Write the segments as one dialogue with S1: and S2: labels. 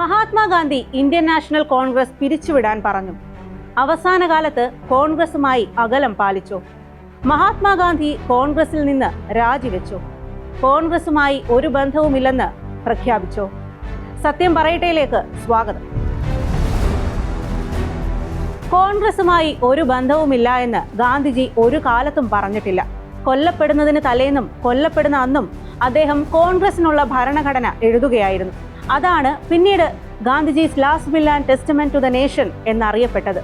S1: Mahatma Gandhi Indian national Congress പിരിച്ചുവിടാൻ പറഞ്ഞു. അവസാന കാലത്ത് കോൺഗ്രസുമായി അകലം പാലിച്ചു. മഹാത്മാഗാന്ധി കോൺഗ്രസിൽ നിന്ന് രാജിവെച്ചു. കോൺഗ്രസുമായി ഒരു ബന്ധവുമില്ലെന്ന് പ്രഖ്യാപിച്ചു. സത്യം പറയട്ടെയിലേക്ക് സ്വാഗതം. കോൺഗ്രസുമായി ഒരു ബന്ധവുമില്ല എന്ന് ഗാന്ധിജി ഒരു കാലത്തും പറഞ്ഞിട്ടില്ല. കൊല്ലപ്പെടുന്നതിന് തലേന്നും കൊല്ലപ്പെടുന്ന അന്നും അദ്ദേഹം കോൺഗ്രസിനുള്ള ഭരണഘടന എഴുതുകയായിരുന്നു. അതാണ് പിന്നീട് Gandhiji's last will and testament to the nation എന്നറിയപ്പെട്ടത്.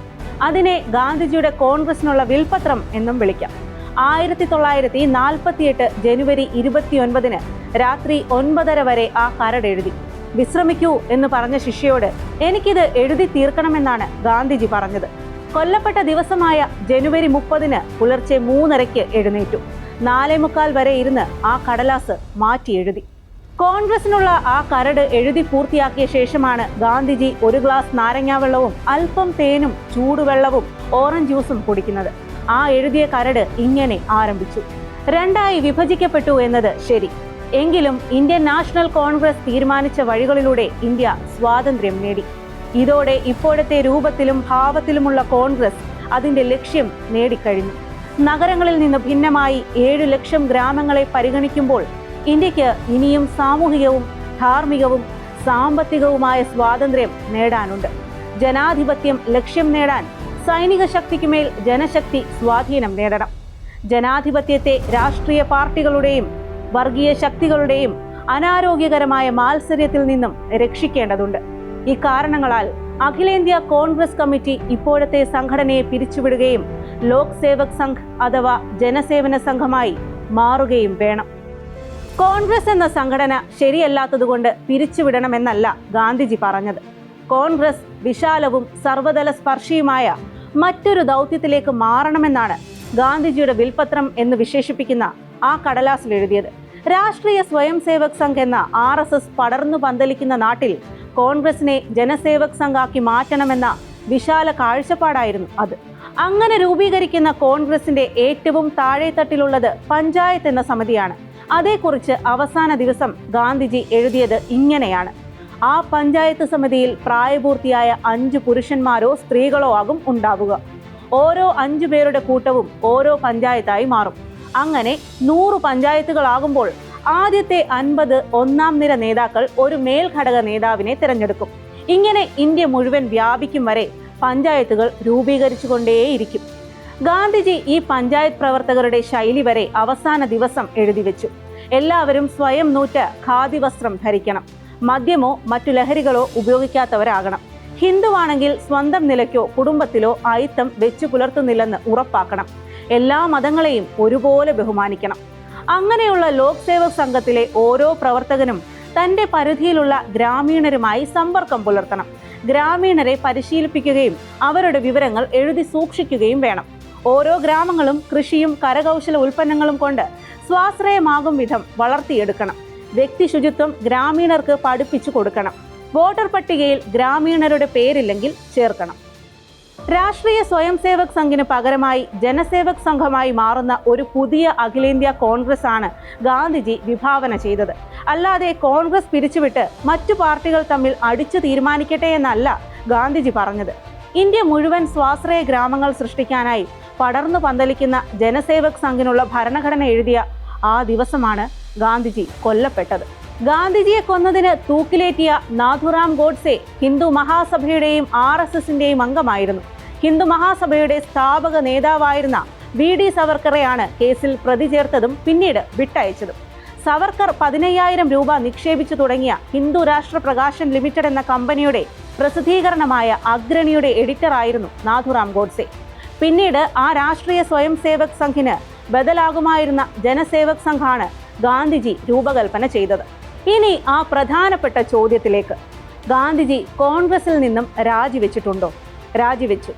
S1: അതിനെ ഗാന്ധിജിയുടെ കോൺഗ്രസിനുള്ള വിൽപത്രം എന്നും വിളിക്കാം. 1948 ജനുവരി 29 രാത്രി 9:30 വരെ ആ കരട് എഴുതി. വിശ്രമിക്കൂ എന്ന് പറഞ്ഞ ശിഷ്യയോട് എനിക്കിത് എഴുതി തീർക്കണമെന്നാണ് ഗാന്ധിജി പറഞ്ഞത്. കൊല്ലപ്പെട്ട ദിവസമായ ജനുവരി 30 പുലർച്ചെ 3:30 എഴുന്നേറ്റു. 4:45 വരെ ഇരുന്ന് ആ കടലാസ് മാറ്റി എഴുതി. കോൺഗ്രസിനുള്ള ആ കരട് എഴുതി പൂർത്തിയാക്കിയ ശേഷമാണ് ഗാന്ധിജി ഒരു ഗ്ലാസ് നാരങ്ങാവെള്ളവും അല്പം തേനും ചൂടുവെള്ളവും ഓറഞ്ച് ജ്യൂസും കുടിക്കുന്നത്. ആ എഴുതിയ കരട് ഇങ്ങനെ ആരംഭിച്ചു: 2ആയി വിഭജിക്കപ്പെട്ടു എന്നത് ശരി, എങ്കിലും ഇന്ത്യൻ നാഷണൽ കോൺഗ്രസ് തീരുമാനിച്ച വഴികളിലൂടെ ഇന്ത്യ സ്വാതന്ത്ര്യം നേടി. ഇതോടെ ഇപ്പോഴത്തെ രൂപത്തിലും ഭാവത്തിലുമുള്ള കോൺഗ്രസ് അതിന്റെ ലക്ഷ്യം നേടിക്കഴിഞ്ഞു. നഗരങ്ങളിൽ നിന്ന് ഭിന്നമായി 7 ലക്ഷം ഗ്രാമങ്ങളെ പരിഗണിക്കുമ്പോൾ ഇന്ത്യക്ക് ഇനിയും സാമൂഹികവും ധാർമ്മികവും സാമ്പത്തികവുമായ സ്വാതന്ത്ര്യം നേടാനുണ്ട്. ജനാധിപത്യം ലക്ഷ്യം നേടാൻ സൈനിക ശക്തിക്കുമേൽ ജനശക്തി സ്വാധീനം നേടണം. ജനാധിപത്യത്തെ രാഷ്ട്രീയ പാർട്ടികളുടെയും വർഗീയ ശക്തികളുടെയും അനാരോഗ്യകരമായ മാത്സര്യത്തിൽ നിന്നും രക്ഷിക്കേണ്ടതുണ്ട്. ഇക്കാരണങ്ങളാൽ അഖിലേന്ത്യാ കോൺഗ്രസ് കമ്മിറ്റി ഇപ്പോഴത്തെ സംഘടനയെ പിരിച്ചുവിടുകയും ലോക് സേവക് സംഘ് അഥവാ ജനസേവന സംഘമായി മാറുകയും വേണം. കോൺഗ്രസ് എന്ന സംഘടന ശരിയല്ലാത്തതുകൊണ്ട് പിരിച്ചുവിടണമെന്നല്ല ഗാന്ധിജി പറഞ്ഞത്. കോൺഗ്രസ് വിശാലവും സർവ്വതല സ്പർശിയുമായ മറ്റൊരു ദൗത്യത്തിലേക്ക് മാറണമെന്നാണ് ഗാന്ധിജിയുടെ വിൽപത്രം എന്ന് വിശേഷിപ്പിക്കുന്ന ആ കടലാസിൽ എഴുതിയത്. രാഷ്ട്രീയ സ്വയം സേവക് സംഘ് എന്ന RSS പടർന്നു പന്തലിക്കുന്ന നാട്ടിൽ കോൺഗ്രസിനെ ജനസേവക് സംഘാക്കി മാറ്റണമെന്ന വിശാല കാഴ്ചപ്പാടായിരുന്നു അത്. അങ്ങനെ രൂപീകരിക്കുന്ന കോൺഗ്രസിന്റെ ഏറ്റവും താഴെത്തട്ടിലുള്ളത് പഞ്ചായത്ത് എന്ന സമിതിയാണ്. അതേക്കുറിച്ച് അവസാന ദിവസം ഗാന്ധിജി എഴുതിയത് ഇങ്ങനെയാണ്: ആ പഞ്ചായത്ത് സമിതിയിൽ പ്രായപൂർത്തിയായ 5 പുരുഷന്മാരോ സ്ത്രീകളോ ആകും ഉണ്ടാവുക. ഓരോ 5 പേരുടെ കൂട്ടവും ഓരോ പഞ്ചായത്തായി മാറും. അങ്ങനെ 100 പഞ്ചായത്തുകളാകുമ്പോൾ ആദ്യത്തെ 50 ഒന്നാം നിര നേതാക്കൾ ഒരു മേൽഘടക നേതാവിനെ തിരഞ്ഞെടുക്കും. ഇങ്ങനെ ഇന്ത്യ മുഴുവൻ വ്യാപിക്കും വരെ പഞ്ചായത്തുകൾ രൂപീകരിച്ചുകൊണ്ടേയിരിക്കും. ഗാന്ധിജി ഈ പഞ്ചായത്ത് പ്രവർത്തകരുടെ ശൈലി വരെ അവസാന ദിവസം എഴുതി വെച്ചു. എല്ലാവരും സ്വയം നൂറ്റ ഖാദി വസ്ത്രം ധരിക്കണം. മദ്യമോ മറ്റു ലഹരികളോ ഉപയോഗിക്കാത്തവരാകണം. ഹിന്ദുവാണെങ്കിൽ സ്വന്തം നിലയ്ക്കോ കുടുംബത്തിലോ അയിത്തം വെച്ചു പുലർത്തുന്നില്ലെന്ന് ഉറപ്പാക്കണം. എല്ലാ മതങ്ങളെയും ഒരുപോലെ ബഹുമാനിക്കണം. അങ്ങനെയുള്ള ലോക് സേവക് സംഘത്തിലെ ഓരോ പ്രവർത്തകനും തന്റെ പരിധിയിലുള്ള ഗ്രാമീണരുമായി സമ്പർക്കം പുലർത്തണം. ഗ്രാമീണരെ പരിശീലിപ്പിക്കുകയും അവരുടെ വിവരങ്ങൾ എഴുതി സൂക്ഷിക്കുകയും വേണം. ഓരോ ഗ്രാമങ്ങളും കൃഷിയും കരകൗശല ഉൽപ്പന്നങ്ങളും കൊണ്ട് സ്വാശ്രയമാകും വിധം വളർത്തിയെടുക്കണം. വ്യക്തി ശുചിത്വം ഗ്രാമീണർക്ക് പഠിപ്പിച്ചു കൊടുക്കണം. വോട്ടർ പട്ടികയിൽ ഗ്രാമീണരുടെ പേരില്ലെങ്കിൽ ചേർക്കണം. രാഷ്ട്രീയ സ്വയം സേവക് സംഘിന് പകരമായി ജനസേവക് സംഘമായി മാറുന്ന ഒരു പുതിയ അഖിലേന്ത്യാ കോൺഗ്രസ് ആണ് ഗാന്ധിജി വിഭാവന ചെയ്തത്. അല്ലാതെ കോൺഗ്രസ് പിരിച്ചുവിട്ട് മറ്റു പാർട്ടികൾ തമ്മിൽ അടിച്ചു തീരുമാനിക്കട്ടെ എന്നല്ല ഗാന്ധിജി പറഞ്ഞത്. ഇന്ത്യ മുഴുവൻ സ്വാശ്രയ ഗ്രാമങ്ങൾ സൃഷ്ടിക്കാനായി പടർന്നു പന്തലിക്കുന്ന ജനസേവക് സംഘിനുള്ള ഭരണഘടന എഴുതിയ ആ ദിവസമാണ് ഗാന്ധിജി കൊല്ലപ്പെട്ടത്. ഗാന്ധിജിയെ കൊന്നതിന് തൂക്കിലേറ്റിയ നാഥുറാം ഗോഡ്സെ ഹിന്ദു മഹാസഭയുടെയും RSSന്റെയും അംഗമായിരുന്നു. ഹിന്ദു മഹാസഭയുടെ സ്ഥാപക നേതാവായിരുന്ന VD സവർക്കറെയാണ് കേസിൽ പ്രതി ചേർത്തതും പിന്നീട് വിട്ടയച്ചതും. സവർക്കർ 15,000 രൂപ നിക്ഷേപിച്ചു തുടങ്ങിയ ഹിന്ദു രാഷ്ട്ര പ്രകാശൻ ലിമിറ്റഡ് എന്ന കമ്പനിയുടെ പ്രസിദ്ധീകരണമായ അഗ്രണിയുടെ എഡിറ്ററായിരുന്നു നാഥുറാം ഗോഡ്സെ. പിന്നീട് ആ രാഷ്ട്രീയ സ്വയം സേവക് സംഘിന് ബദലാകുമായിരുന്ന ജനസേവക് സംഘാണ് ഗാന്ധിജി രൂപകൽപ്പന ചെയ്തത്. ഇനി ആ പ്രധാനപ്പെട്ട ചോദ്യത്തിലേക്ക്. ഗാന്ധിജി കോൺഗ്രസിൽ നിന്നും രാജിവെച്ചിട്ടുണ്ടോ? രാജിവെച്ചു.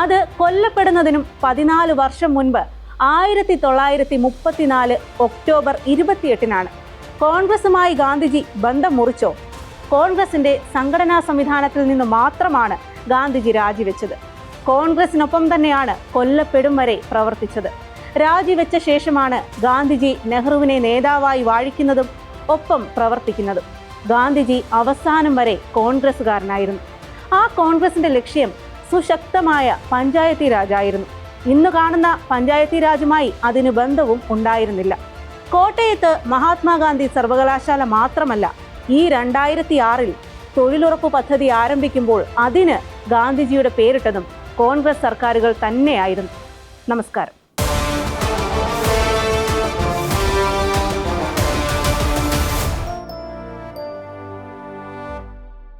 S1: അത് കൊല്ലപ്പെടുന്നതിനും 14 വർഷം മുൻപ് 1934 ഒക്ടോബർ 28 കോൺഗ്രസുമായി ഗാന്ധിജി ബന്ധം മുറിച്ചോ? കോൺഗ്രസിന്റെ സംഘടനാ സംവിധാനത്തിൽ നിന്ന് മാത്രമാണ് ഗാന്ധിജി രാജിവെച്ചത്. കോൺഗ്രസിനൊപ്പം തന്നെയാണ് കൊല്ലപ്പെടും വരെ പ്രവർത്തിച്ചത്. രാജിവെച്ച ശേഷമാണ് ഗാന്ധിജി നെഹ്റുവിനെ നേതാവായി വാഴിക്കുന്നതും ഒപ്പം പ്രവർത്തിക്കുന്നതും. ഗാന്ധിജി അവസാനം വരെ കോൺഗ്രസ്സുകാരനായിരുന്നു. ആ കോൺഗ്രസിന്റെ ലക്ഷ്യം സുശക്തമായ പഞ്ചായത്തി രാജായിരുന്നു. ഇന്ന് കാണുന്ന പഞ്ചായത്തി രാജുമായി അതിന് ബന്ധവും ഉണ്ടായിരുന്നില്ല. കോട്ടയത്ത് മഹാത്മാഗാന്ധി സർവകലാശാല മാത്രമല്ല, ഈ 2006-ൽ തൊഴിലുറപ്പ് പദ്ധതി ആരംഭിക്കുമ്പോൾ അതിന് ഗാന്ധിജിയുടെ പേരിട്ടതും കോൺഗ്രസ് സർക്കാരുകൾ തന്നെയായിരുന്നു. നമസ്കാരം.